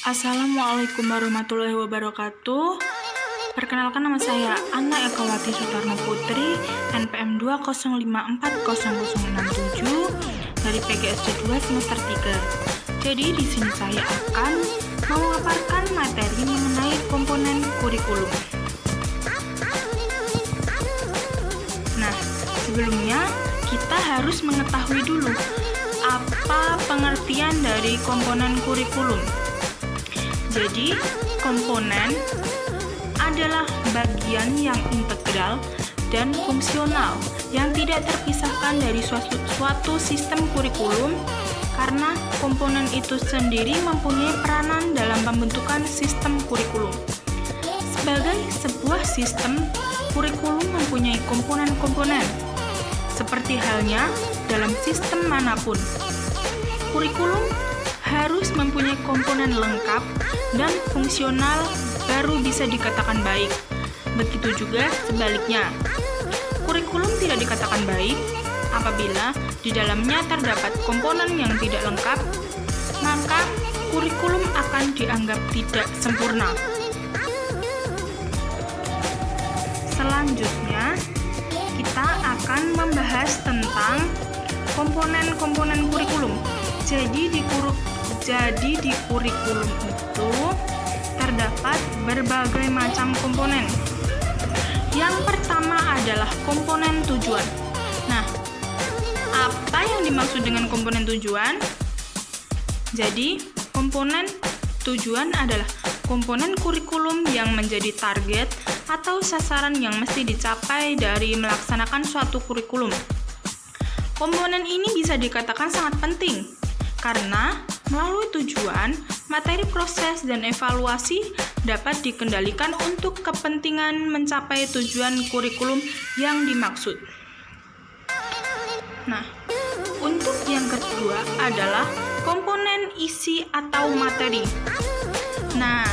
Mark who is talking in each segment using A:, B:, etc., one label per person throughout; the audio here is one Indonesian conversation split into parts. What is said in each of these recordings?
A: Assalamualaikum warahmatullahi wabarakatuh. Perkenalkan, nama saya Anna Ekawati Sutarno Putri, NPM 205400067 dari PGSD 2 semester 3. Jadi di sini saya akan memaparkan materi mengenai komponen kurikulum. Nah, sebelumnya kita harus mengetahui dulu apa pengertian dari komponen kurikulum. Jadi, komponen adalah bagian yang integral dan fungsional yang tidak terpisahkan dari suatu sistem kurikulum, karena komponen itu sendiri mempunyai peranan dalam pembentukan sistem kurikulum. Sebagai sebuah sistem, kurikulum mempunyai komponen-komponen. Seperti halnya dalam sistem manapun, kurikulum harus mempunyai komponen lengkap dan fungsional baru bisa dikatakan baik. Begitu juga sebaliknya. Kurikulum tidak dikatakan baik apabila di dalamnya terdapat komponen yang tidak lengkap, maka kurikulum akan dianggap tidak sempurna. Selanjutnya, kita akan membahas tentang komponen-komponen kurikulum. Jadi di kurikulum itu terdapat berbagai macam komponen. Yang pertama adalah komponen tujuan. Nah, apa yang dimaksud dengan komponen tujuan? Jadi, komponen tujuan adalah komponen kurikulum yang menjadi target atau sasaran yang mesti dicapai dari melaksanakan suatu kurikulum. Komponen ini bisa dikatakan sangat penting, karena melalui tujuan, materi proses dan evaluasi dapat dikendalikan untuk kepentingan mencapai tujuan kurikulum yang dimaksud. Nah, untuk yang kedua adalah komponen isi atau materi. Nah,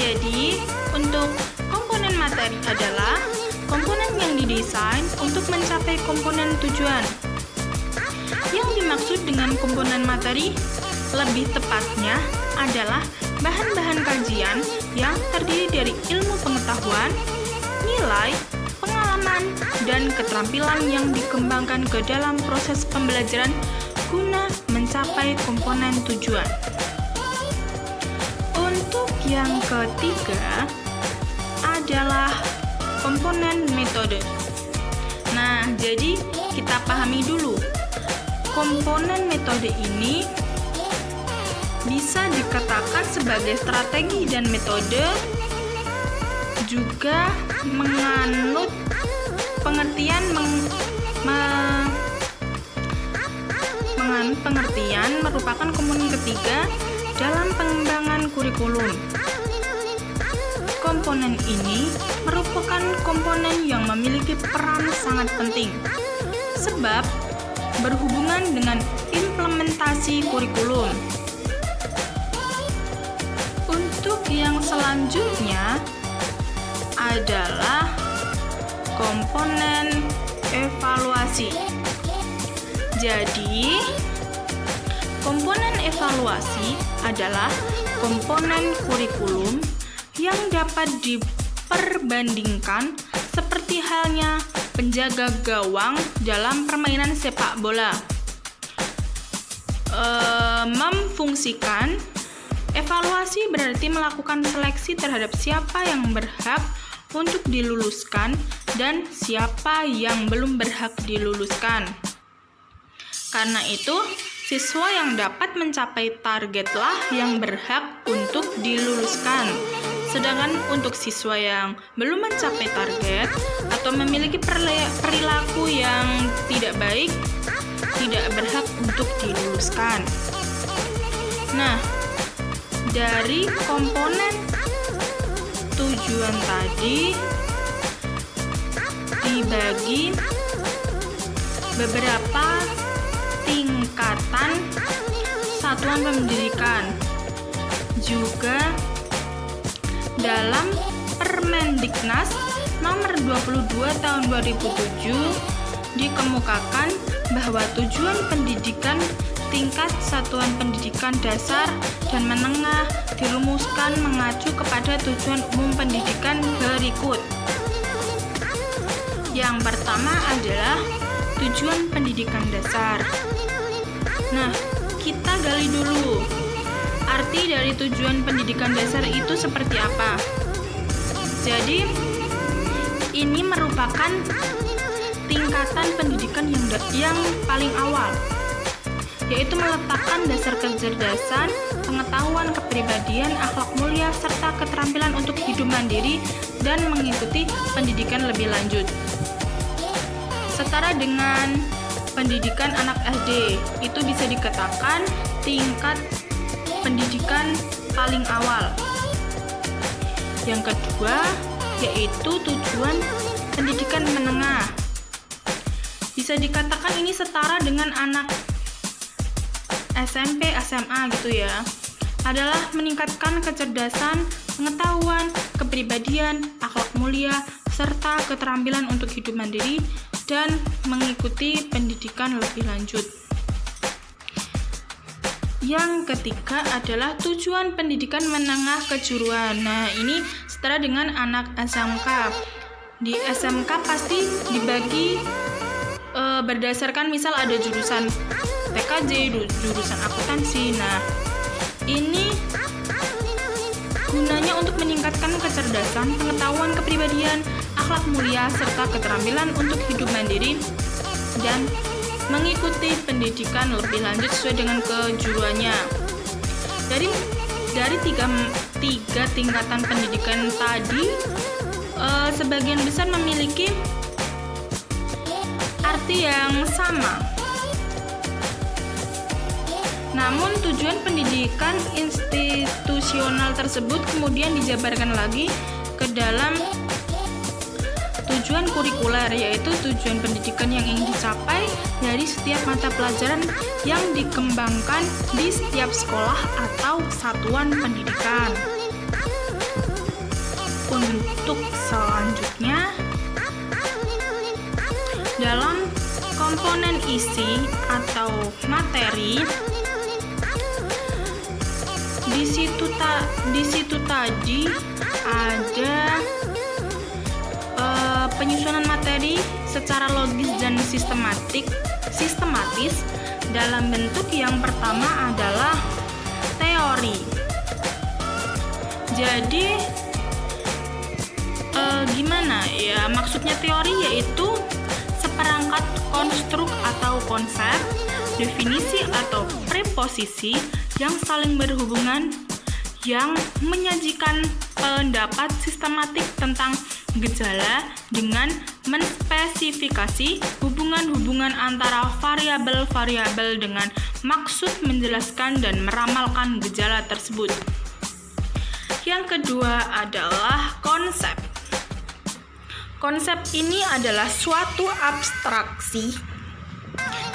A: jadi untuk komponen materi adalah komponen yang didesain untuk mencapai komponen tujuan. Yang dimaksud dengan komponen materi lebih tepatnya adalah bahan-bahan kajian yang terdiri dari ilmu pengetahuan, nilai, pengalaman, dan keterampilan yang dikembangkan ke dalam proses pembelajaran guna mencapai komponen tujuan. Untuk yang ketiga adalah komponen metode. Nah, jadi kita pahami dulu. Komponen metode ini bisa dikatakan sebagai strategi dan metode, juga menganut pengertian merupakan komponen ketiga dalam pengembangan kurikulum. Komponen ini merupakan komponen yang memiliki peran sangat penting, sebab berhubungan dengan implementasi kurikulum. Untuk yang selanjutnya adalah komponen evaluasi. Jadi, komponen evaluasi adalah komponen kurikulum yang dapat diperbandingkan seperti halnya penjaga gawang dalam permainan sepak bola. Memfungsikan evaluasi berarti melakukan seleksi terhadap siapa yang berhak untuk diluluskan dan siapa yang belum berhak diluluskan. Karena itu, siswa yang dapat mencapai targetlah yang berhak untuk diluluskan. Sedangkan untuk siswa yang belum mencapai target atau memiliki perilaku yang tidak baik, tidak berhak untuk diluluskan. Nah, dari komponen tujuan tadi dibagi beberapa tingkatan satuan pendidikan. Juga dalam Permendiknas nomor 22 tahun 2007 dikemukakan bahwa tujuan pendidikan tingkat satuan pendidikan dasar dan menengah dirumuskan mengacu kepada tujuan umum pendidikan berikut. Yang pertama adalah tujuan pendidikan dasar. Nah, kita gali dulu. Arti dari tujuan pendidikan dasar itu seperti apa? Jadi, ini merupakan tingkatan pendidikan yang paling awal, yaitu meletakkan dasar kecerdasan, pengetahuan kepribadian, akhlak mulia, serta keterampilan untuk hidup mandiri dan mengikuti pendidikan lebih lanjut. Setara dengan pendidikan anak SD, itu bisa dikatakan tingkat pendidikan paling awal. Yang kedua, yaitu tujuan pendidikan menengah. Bisa dikatakan ini setara dengan anak SMP, SMA gitu ya. Adalah meningkatkan kecerdasan, pengetahuan, kepribadian, akhlak mulia, serta keterampilan untuk hidup mandiri dan mengikuti pendidikan lebih lanjut. Yang ketiga adalah tujuan pendidikan menengah kejuruan. Nah, ini setara dengan anak SMK. Di SMK pasti dibagi berdasarkan misal ada jurusan PKJ, jurusan akuntansi. Nah, ini gunanya untuk meningkatkan kecerdasan, pengetahuan kepribadian, akhlak mulia, serta keterampilan untuk hidup mandiri dan mengikuti pendidikan lebih lanjut sesuai dengan kejuruannya. Dari tiga tingkatan pendidikan tadi, sebagian besar memiliki arti yang sama. Namun tujuan pendidikan institusional tersebut kemudian dijabarkan lagi ke dalam tujuan kurikuler, yaitu tujuan pendidikan yang ingin dicapai dari setiap mata pelajaran yang dikembangkan di setiap sekolah atau satuan pendidikan. Untuk selanjutnya, dalam komponen isi atau materi, di situ tadi ada penyusunan materi secara logis dan sistematis dalam bentuk yang pertama adalah teori. Jadi gimana ya maksudnya teori, yaitu seperangkat konstruk atau konsep, definisi atau preposisi yang saling berhubungan yang menyajikan pendapat sistematik tentang gejala dengan menspesifikasi hubungan-hubungan antara variabel-variabel dengan maksud menjelaskan dan meramalkan gejala tersebut. Yang kedua adalah konsep. Konsep ini adalah suatu abstraksi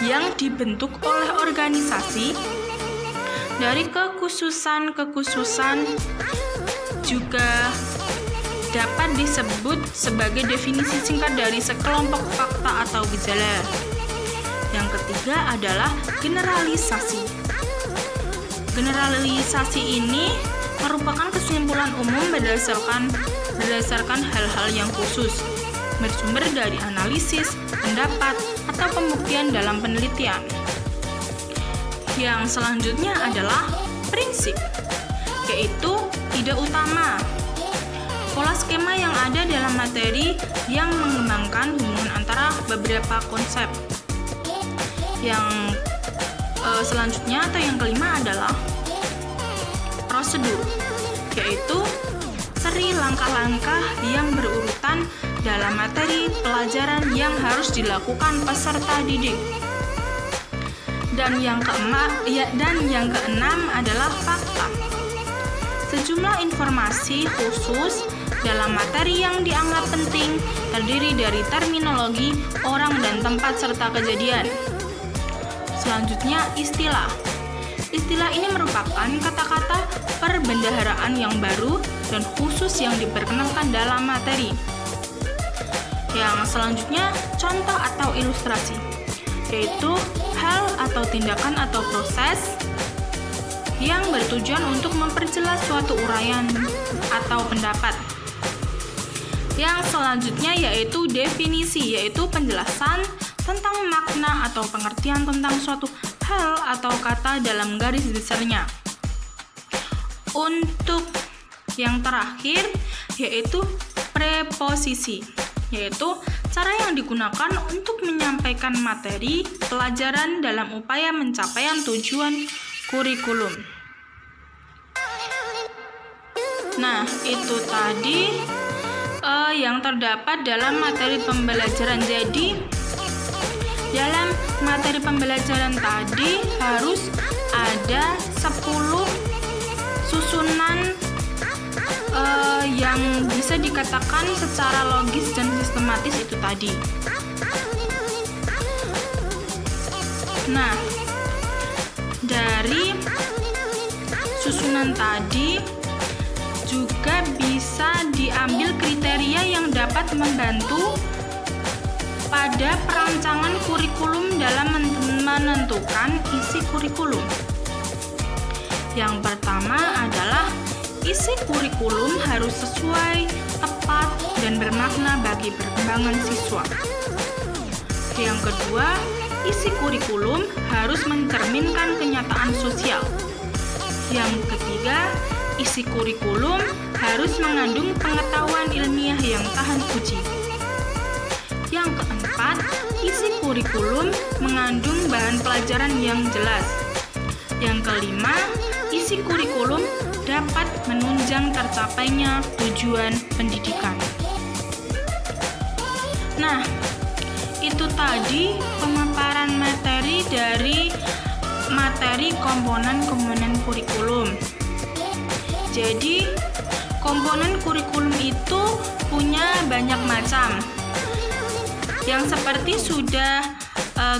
A: yang dibentuk oleh organisasi dari kekhususan juga dapat disebut sebagai definisi singkat dari sekelompok fakta atau gejala. Yang ketiga adalah generalisasi. Generalisasi ini merupakan kesimpulan umum berdasarkan hal-hal yang khusus, bersumber dari analisis, pendapat, atau pembuktian dalam penelitian. Yang selanjutnya adalah prinsip, yaitu ide utama. Pola skema yang ada dalam materi yang mengembangkan hubungan antara beberapa konsep. Yang selanjutnya atau yang kelima adalah prosedur, yaitu seri langkah-langkah yang berurutan dalam materi pelajaran yang harus dilakukan peserta didik. Dan yang keenam adalah fakta. Sejumlah informasi khusus dalam materi yang dianggap penting terdiri dari terminologi, orang dan tempat serta kejadian. Selanjutnya, istilah. Istilah ini merupakan kata-kata perbendaharaan yang baru dan khusus yang diperkenalkan dalam materi. Yang selanjutnya, contoh atau ilustrasi, yaitu hal atau tindakan atau proses yang bertujuan untuk memperjelas suatu uraian atau pendapat. Yang selanjutnya yaitu definisi, yaitu penjelasan tentang makna atau pengertian tentang suatu hal atau kata dalam garis besarnya. Untuk yang terakhir yaitu preposisi, yaitu cara yang digunakan untuk menyampaikan materi pelajaran dalam upaya pencapaian tujuan kurikulum. Nah, itu tadi yang terdapat dalam materi pembelajaran. Jadi, dalam materi pembelajaran tadi harus ada 10 susunan yang bisa dikatakan secara logis dan sistematis itu tadi. Nah, dari susunan tadi juga bisa diambil kriteria yang dapat membantu pada perancangan kurikulum dalam menentukan isi kurikulum. Yang pertama adalah isi kurikulum harus sesuai, tepat, dan bermakna bagi perkembangan siswa. Yang kedua, isi kurikulum harus mencerminkan kenyataan sosial. Yang ketiga, isi kurikulum harus mengandung pengetahuan ilmiah yang tahan uji. Yang keempat, isi kurikulum mengandung bahan pelajaran yang jelas. Yang kelima, isi kurikulum dapat menunjang tercapainya tujuan pendidikan. Nah, itu tadi pemaparan materi dari materi komponen-komponen kurikulum. Jadi, komponen kurikulum itu punya banyak macam, yang seperti sudah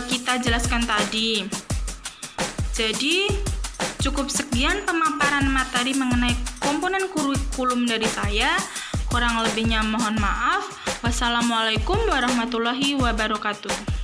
A: kita jelaskan tadi. Jadi, cukup sekian pemaparan materi mengenai komponen kurikulum dari saya. Kurang lebihnya mohon maaf. Wassalamualaikum warahmatullahi wabarakatuh.